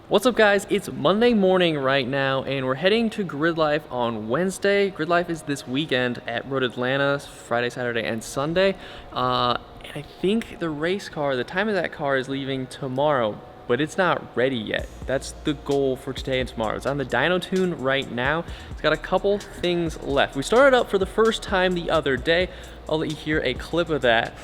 What's up guys, it's Monday morning right now and we're heading to Grid Life on Wednesday. Grid Life is this weekend at Road Atlanta, Friday, Saturday, and Sunday. And I think the race car, the time of that car is leaving tomorrow, but it's not ready yet. That's the goal for today and tomorrow. It's on the dyno tune right now. It's got a couple things left. We started up for the first time the other day. I'll let you hear a clip of that.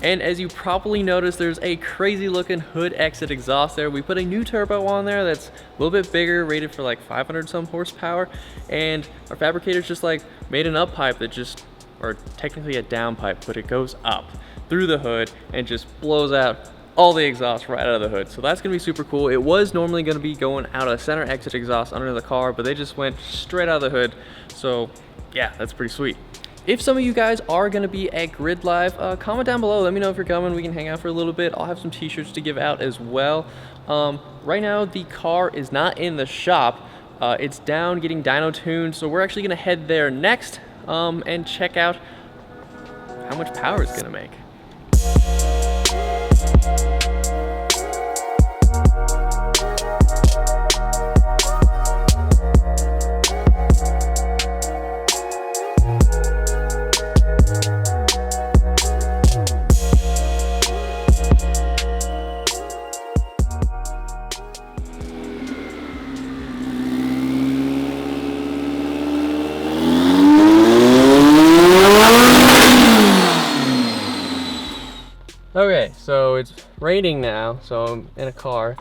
And as you probably noticed, there's a crazy looking hood exit exhaust there. We put a new turbo on there that's a little bit bigger, rated for like 500 some horsepower. And our fabricators just like made an up pipe that just, or technically a down pipe, but it goes up through the hood and just blows out all the exhaust right out of the hood. So that's gonna be super cool. It was normally gonna be going out a center exit exhaust under the car, but they just went straight out of the hood. So yeah, that's pretty sweet. If some of you guys are gonna be at Grid Live, comment down below, let me know if you're coming. We can hang out for a little bit. I'll have some t-shirts to give out as well. Right now, the car is not in the shop. It's down getting dyno tuned, so we're actually gonna head there next and check out how much power it's gonna make. Okay, so it's raining now, so I'm in a car.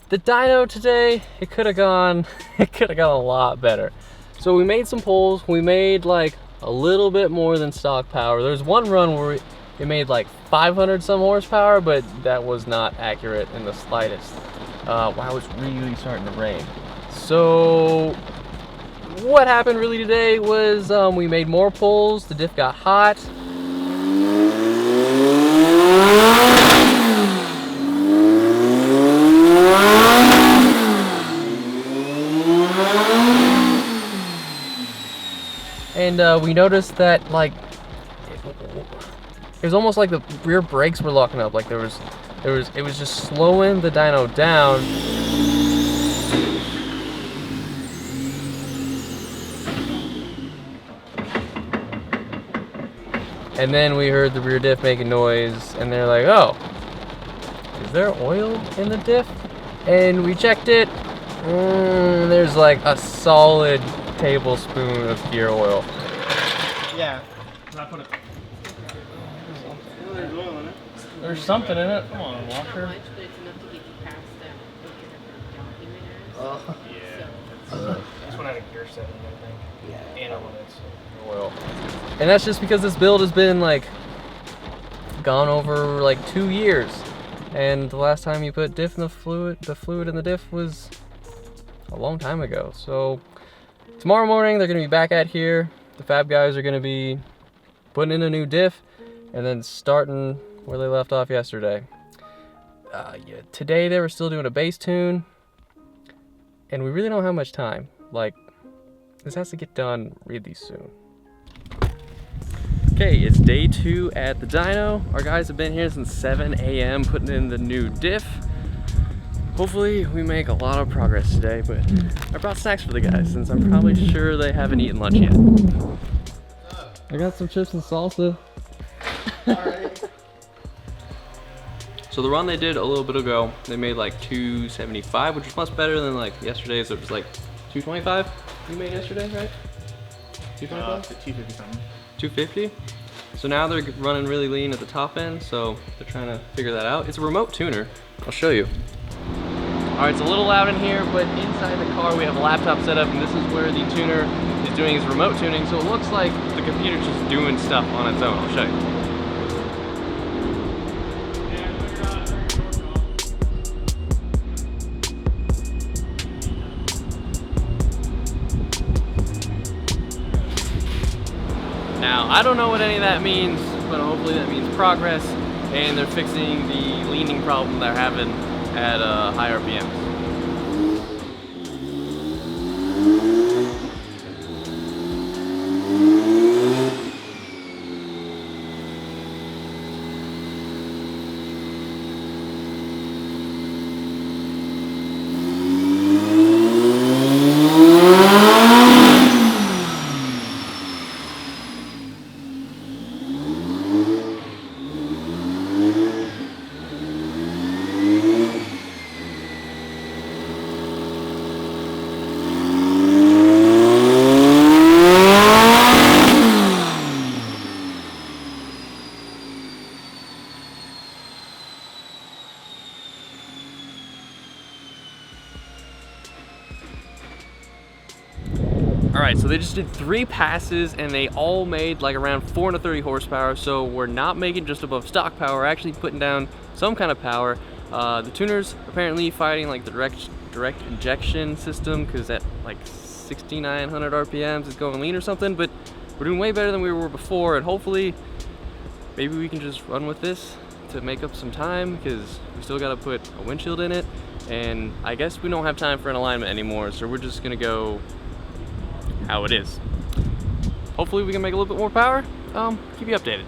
The dyno today, it could have gone a lot better. So we made some pulls. We made like a little bit more than stock power. There's one run where it made like 500 some horsepower, but that was not accurate in the slightest. Wow, it's really starting to rain. So what happened really today was we made more pulls. The diff got hot. And we noticed that like it was almost like the rear brakes were locking up. Like it was just slowing the dyno down. And then we heard the rear diff making noise, and they're like, "Oh, is there oil in the diff?" And we checked it. There's like a solid tablespoon of gear oil. Yeah. Can I put it? There's oil in it. There's something in it. Come on, washer. Yeah. This one had a gear setting, I think. Yeah. And it wanted oil. And that's just because this build has been like gone over like 2 years. And the last time you put diff in the fluid in the diff was a long time ago. So tomorrow morning they're gonna be back at here. The fab guys are gonna be putting in a new diff and then starting where they left off yesterday. Yeah, today they were still doing a bass tune, and we really don't have much time. Like, this has to get done really soon. Okay, it's day 2 at the dyno. Our guys have been here since 7 a.m. putting in the new diff. Hopefully we make a lot of progress today, but I brought snacks for the guys since I'm probably sure they haven't eaten lunch yet. I got some chips and salsa. Alright. So the run they did a little bit ago, they made like 275, which was much better than like yesterday's. It was like 225 you made yesterday, right? 225? 250 something. 250? So now they're running really lean at the top end, so they're trying to figure that out. It's a remote tuner. I'll show you. All right, it's a little loud in here, but inside the car we have a laptop set up, and this is where the tuner is doing his remote tuning, so it looks like the computer's just doing stuff on its own. I'll show you. Now, I don't know what any of that means, but hopefully that means progress, and they're fixing the leaning problem they're having at high RPMs. All right, so they just did 3 passes and they all made like around 430 horsepower. So we're not making just above stock power, we're actually putting down some kind of power. The tuner's apparently fighting like the direct injection system, because at like 6,900 RPMs it's going lean or something, but we're doing way better than we were before, and hopefully maybe we can just run with this to make up some time, because we still got to put a windshield in it, and I guess we don't have time for an alignment anymore, so we're just gonna go how it is. Hopefully we can make a little bit more power. Keep you updated.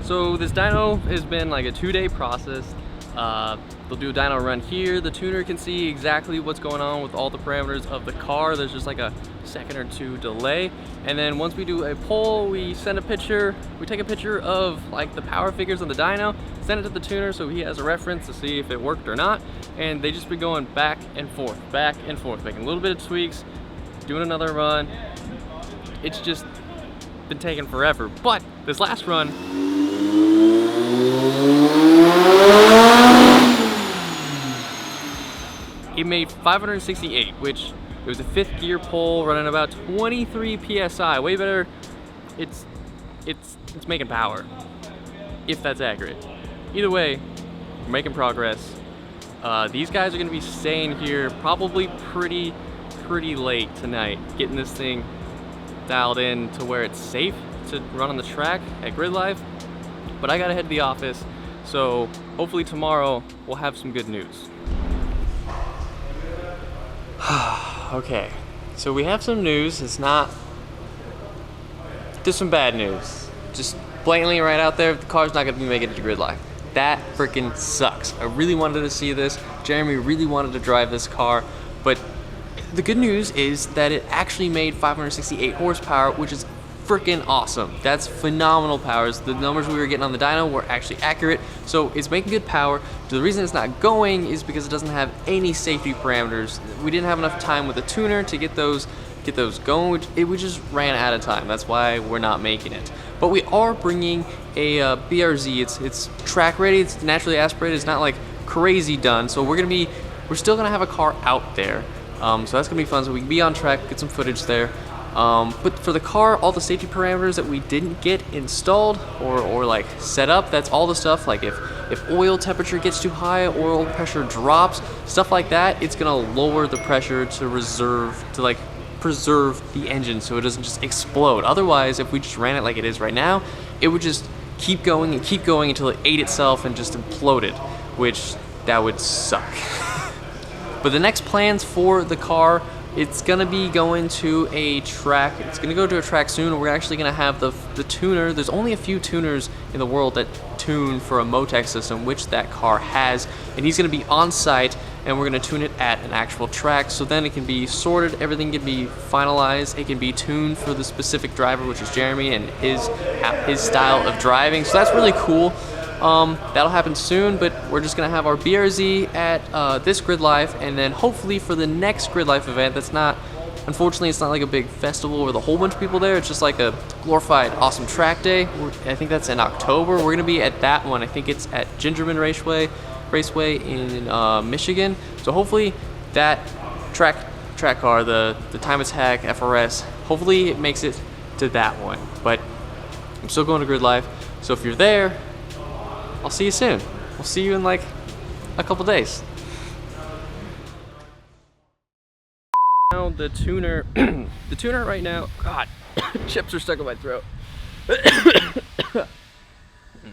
So this dyno has been like a 2-day process. They'll do a dyno run here. The tuner can see exactly what's going on with all the parameters of the car. There's just like a second or 2 delay. And then once we do a poll, we send a picture. We take a picture of like the power figures on the dyno, send it to the tuner so he has a reference to see if it worked or not. And they just been going back and forth, making a little bit of tweaks, doing another run. It's just been taking forever. But this last run, it made 568, which it was a 5th gear pull running about 23 psi, way better. It's making power, if that's accurate. Either way, we're making progress. These guys are gonna be staying here probably pretty late tonight, getting this thing dialed in to where it's safe to run on the track at Grid Life. But I gotta head to the office, so hopefully tomorrow we'll have some good news. Okay, so we have some news. There's some bad news. Just blatantly right out there, the car's not gonna be making it to Grid Life. That freaking sucks. I really wanted to see this. Jeremy really wanted to drive this car, but the good news is that it actually made 568 horsepower, which is freaking awesome. That's phenomenal powers. The numbers we were getting on the dyno were actually accurate, so it's making good power. The reason it's not going is because it doesn't have any safety parameters. We didn't have enough time with the tuner to get those going. We just ran out of time. That's why we're not making it. But we are bringing a BRZ. It's track ready. It's naturally aspirated. It's not like crazy done. So we're still gonna have a car out there. So that's gonna be fun. So we can be on track, get some footage there. But for the car, all the safety parameters that we didn't get installed or like set up, that's all the stuff like if oil temperature gets too high, oil pressure drops, stuff like that, it's gonna lower the pressure to preserve the engine so it doesn't just explode. Otherwise, if we just ran it like it is right now, it would just keep going until it ate itself and just imploded, which that would suck. But the next plans for the car, it's gonna be going to a track. It's gonna go to a track soon, and we're actually gonna have the tuner. There's only a few tuners in the world that tune for a Motec system, which that car has, and he's gonna be on site, and we're gonna tune it at an actual track. So then it can be sorted, everything can be finalized, it can be tuned for the specific driver, which is Jeremy and his style of driving. So that's really cool. That'll happen soon, but we're just gonna have our BRZ at this Grid Life, and then hopefully for the next Grid Life event, unfortunately it's not like a big festival with a whole bunch of people there, it's just like a glorified awesome track day. I think that's in October. We're gonna be at that one. I think it's at Gingerman Raceway in Michigan. So hopefully that track car, the Time Attack FRS, hopefully it makes it to that one. But I'm still going to Grid Life, so if you're there, I'll see you soon. We'll see you in like a couple days. now the tuner, the tuner right now, God, chips are stuck in my throat.